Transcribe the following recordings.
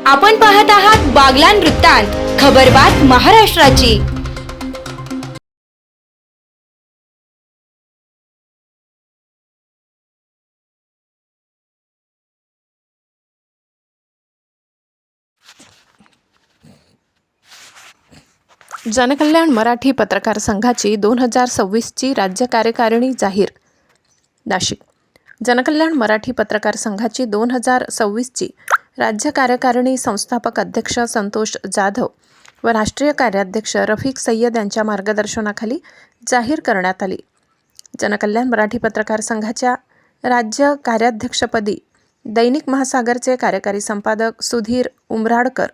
आपण पाहत आहात बागलाण वृत्तांत, खबरबात महाराष्ट्राची। जनकल्याण मराठी पत्रकार संघाची 2026ची राज्य कार्यकारिणी जाहीर। नाशिक। जनकल्याण मराठी पत्रकार संघाची 2026ची राज्य कार्यकारिणी संस्थापक अध्यक्ष संतोष जाधव व राष्ट्रीय कार्याध्यक्ष रफिक सय्यद यांच्या मार्गदर्शनाखाली जाहीर करण्यात आली। जनकल्याण मराठी पत्रकार संघाच्या राज्य कार्याध्यक्षपदी दैनिक महासागरचे कार्यकारी संपादक सुधीर उमराडकर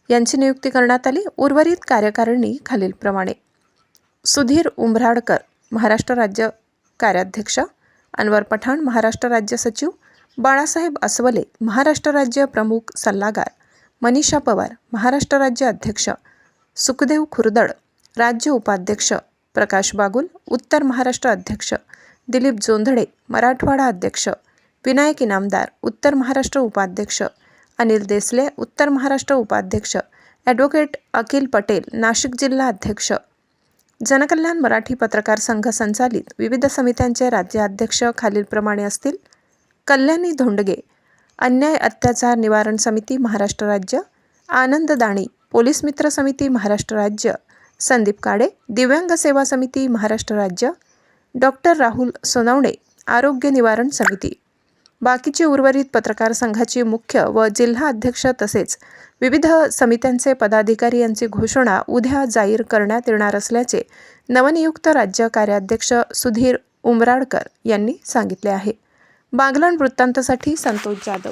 यांची नियुक्ती करण्यात आली। उर्वरित कार्यकारिणी खालीलप्रमाणे: सुधीर उमराडकर महाराष्ट्र राज्य कार्याध्यक्ष, अनवर पठाण महाराष्ट्र राज्य सचिव, बाळासाहेब अस्वले महाराष्ट्र राज्य प्रमुख सल्लागार, मनीषा पवार महाराष्ट्र राज्य अध्यक्ष, सुखदेव खुर्दड राज्य उपाध्यक्ष, प्रकाश बागुल उत्तर महाराष्ट्र अध्यक्ष, दिलीप जोंधळे मराठवाडा अध्यक्ष, विनायक इनामदार उत्तर महाराष्ट्र उपाध्यक्ष, अनिल देसले उत्तर महाराष्ट्र उपाध्यक्ष, ॲडव्होकेट अखिल पटेल नाशिक जिल्हा अध्यक्ष। जनकल्याण मराठी पत्रकार संघ संचालित विविध समित्यांचे राज्याध्यक्ष खालीलप्रमाणे असतील: कल्याणी धोंडगे अन्याय अत्याचार निवारण समिती महाराष्ट्र राज्य, आनंद दाणी पोलीस मित्र समिती महाराष्ट्र राज्य, संदीप काडे दिव्यांग सेवा समिती महाराष्ट्र राज्य, डॉक्टर राहुल सोनवणे आरोग्य निवारण समिती। बाकीचे उर्वरित पत्रकार संघाची मुख्य व जिल्हा अध्यक्ष तसेच विविध समित्यांचे पदाधिकारी यांची घोषणा उद्या जाहीर करण्यात येणार असल्याचे नवनियुक्त राज्य कार्याध्यक्ष सुधीर उमराडकर यांनी सांगितले आहे। बागलाण वृत्तांतसाठी संतोष जाधव।